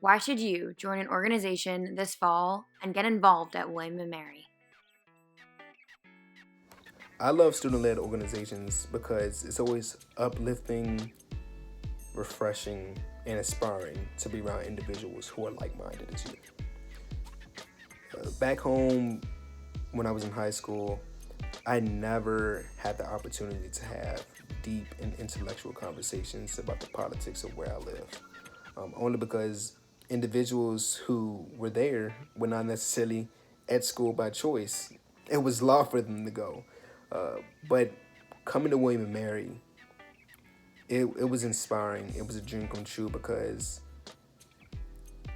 Why should you join an organization this fall and get involved at William & Mary? I love student-led organizations because it's always uplifting, refreshing, and inspiring to be around individuals who are like-minded as you. Back home, when I was in high school, I never had the opportunity to have deep and intellectual conversations about the politics of where I live. Only because individuals who were there were not necessarily at school by choice. It was law for them to go. But coming to William and Mary, it was inspiring. It was a dream come true because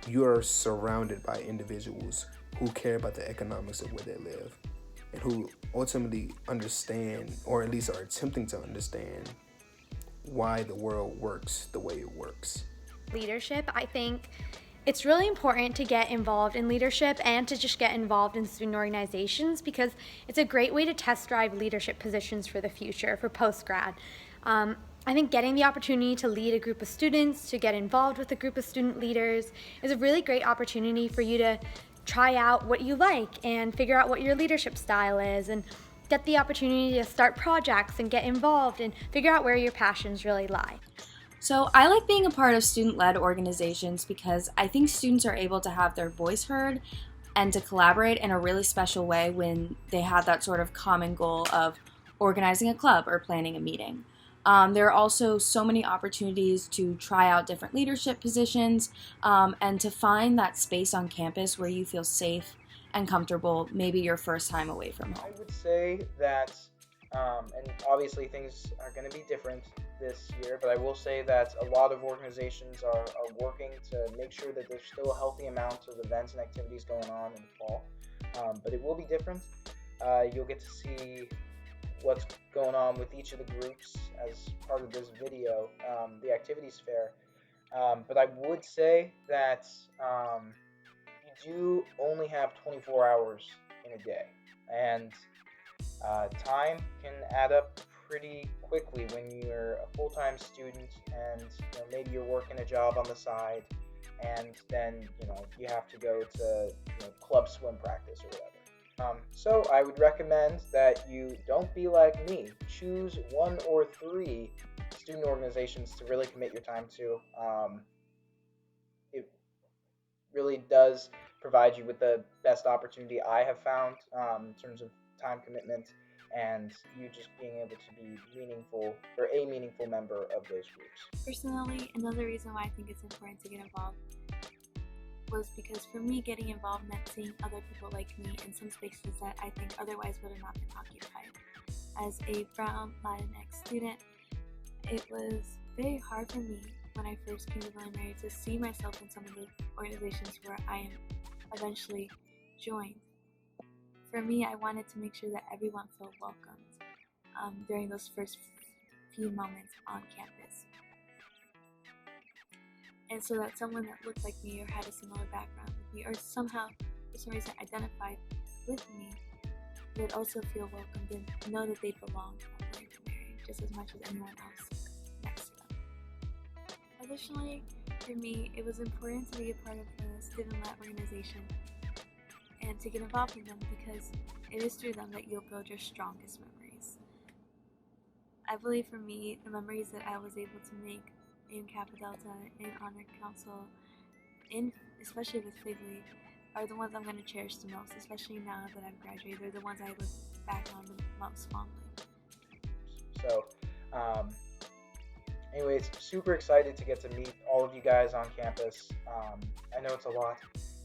you are surrounded by individuals who care about the economics of where they live and who ultimately understand, or at least are attempting to understand, why the world works the way it works. Leadership, I think it's really important to get involved in leadership and to just get involved in student organizations because it's a great way to test drive leadership positions for the future, for post-grad. I think getting the opportunity to lead a group of students, to get involved with a group of student leaders is a really great opportunity for you to try out what you like and figure out what your leadership style is and get the opportunity to start projects and get involved and figure out where your passions really lie. So I like being a part of student-led organizations because I think students are able to have their voice heard and to collaborate in a really special way when they have that sort of common goal of organizing a club or planning a meeting. There are also so many opportunities to try out different leadership positions and to find that space on campus where you feel safe and comfortable, maybe your first time away from home. I would say that, and obviously things are going to be different this year, but I will say that a lot of organizations are working to make sure that there's still a healthy amount of events and activities going on in the fall. But it will be different. You'll get to see what's going on with each of the groups as part of this video, the activities fair. But I would say that you do only have 24 hours in a day, and time can add up pretty quickly when you're a full-time student and maybe you're working a job on the side, and then you have to go to club swim practice or whatever. So I would recommend that you don't be like me. Choose 1 or 3 student organizations to really commit your time to. It really does provide you with the best opportunity I have found in terms of time commitment and you just being able to be meaningful or a meaningful member of those groups. Personally, another reason why I think it's important to get involved was because for me, getting involved meant seeing other people like me in some spaces that I think otherwise would have not been occupied. As a brown Latinx student, it was very hard for me when I first came to William & Mary to see myself in some of the organizations where I am eventually joined. For me, I wanted to make sure that everyone felt welcomed during those first few moments on campus. And so that someone that looked like me or had a similar background with me or somehow, for some reason, identified with me would also feel welcomed and know that they belonged at William & Mary just as much as anyone else next to them. Additionally, for me, it was important to be a part of a student-led organization and to get involved in them because it is through them that you'll build your strongest memories. I believe for me, the memories that I was able to make in Kappa Delta, in Honor Council, especially with Figly, are the ones I'm going to cherish the most, especially now that I've graduated. They're the ones I look back on the most fondly. So, anyways, super excited to get to meet all of you guys on campus. I know it's a lot.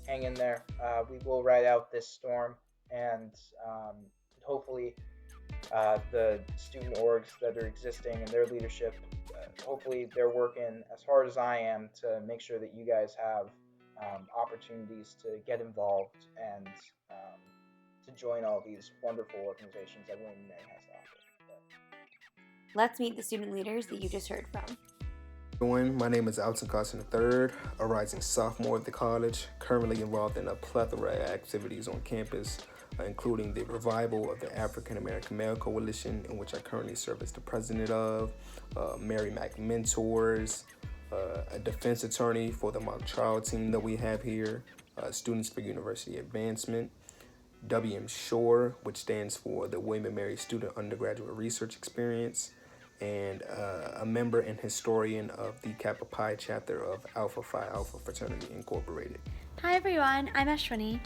Hang in there. We will ride out this storm, and hopefully the student orgs that are existing and their leadership, hopefully they're working as hard as I am to make sure that you guys have opportunities to get involved and to join all these wonderful organizations that William & Mary has to offer. Let's meet the student leaders that you just heard from. My name is Alton Carson III, a rising sophomore at the college, currently involved in a plethora of activities on campus, including the revival of the African American Male Coalition, in which I currently serve as the president of, Mary Mac Mentors, a defense attorney for the mock trial team that we have here, Students for University Advancement, W&M SURE, which stands for the W&M Student Undergraduate Research Experience, and a member and historian of the Kappa Pi chapter of Alpha Phi Alpha Fraternity Incorporated. Hi everyone, I'm Ashwini,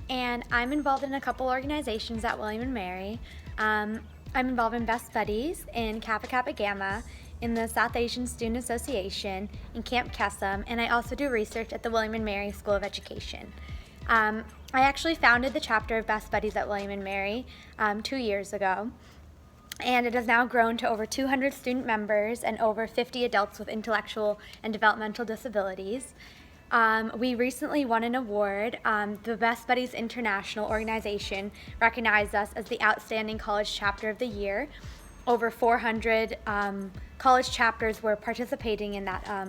and I'm involved in a couple organizations at William & Mary. I'm involved in Best Buddies, in Kappa Kappa Gamma, in the South Asian Student Association, in Camp Kesem, and I also do research at the William & Mary School of Education. I actually founded the chapter of Best Buddies at William & Mary 2 years ago, and it has now grown to over 200 student members and over 50 adults with intellectual and developmental disabilities. We recently won an award. The Best Buddies International organization recognized us as the Outstanding College Chapter of the Year. Over 400 college chapters were participating in that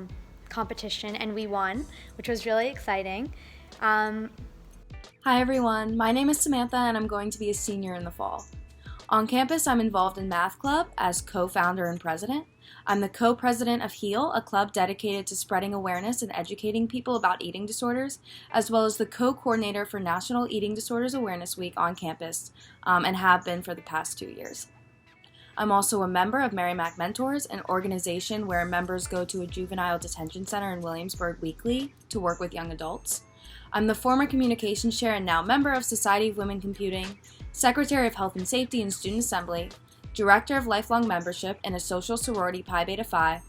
competition, and we won, which was really exciting. Hi everyone, my name is Samantha and I'm going to be a senior in the fall. On campus, I'm involved in Math Club as co-founder and president. I'm the co-president of HEAL, a club dedicated to spreading awareness and educating people about eating disorders, as well as the co-coordinator for National Eating Disorders Awareness Week on campus, and have been for the past 2 years. I'm also a member of Mary Mac Mentors, an organization where members go to a juvenile detention center in Williamsburg weekly to work with young adults. I'm the former communications chair and now member of Society of Women Computing, secretary of Health and Safety and Student Assembly, director of lifelong membership in a social sorority Pi Beta Phi,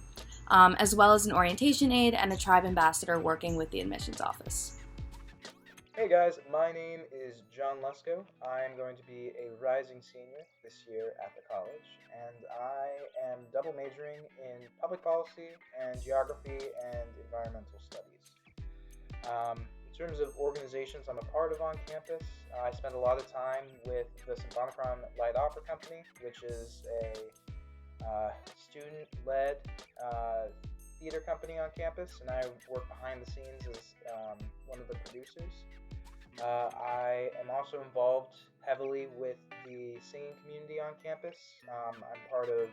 as well as an orientation aide and a tribe ambassador working with the admissions office. Hey guys, my name is John Lesko. I am going to be a rising senior this year at the college, and I am double majoring in public policy and geography and environmental studies. In terms of organizations I'm a part of on campus, I spend a lot of time with the Symphonocron Light Opera Company, which is a student-led theater company on campus, and I work behind the scenes as one of the producers. I am also involved heavily with the singing community on campus. I'm part of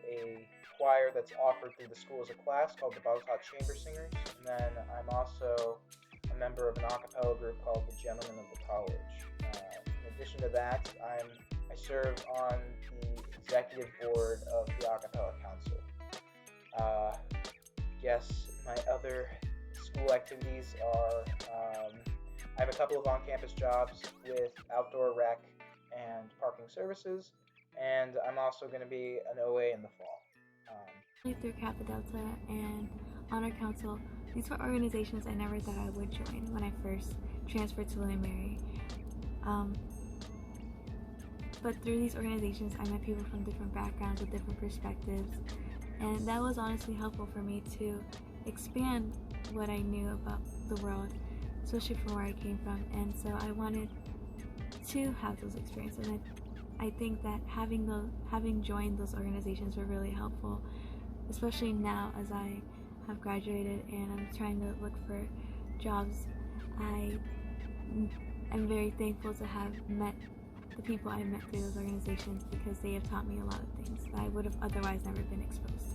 a choir that's offered through the school as a class called the Baltot Chamber Singers, and then I'm also a member of an a cappella group called the Gentlemen of the College. In addition to that, I serve on the executive board of the a cappella council. My other school activities are I have a couple of on-campus jobs with outdoor rec and parking services, and I'm also going to be an OA in the fall. Through Kappa Delta and Honor Council, these were organizations I never thought I would join when I first transferred to William & Mary. But through these organizations, I met people from different backgrounds with different perspectives, and that was honestly helpful for me to expand what I knew about the world, especially from where I came from. And so I wanted to have those experiences, and I think that having joined those organizations were really helpful, especially now as I have graduated and I'm trying to look for jobs. I am very thankful to have met the people I met through those organizations, because they have taught me a lot of things that I would have otherwise never been exposed to.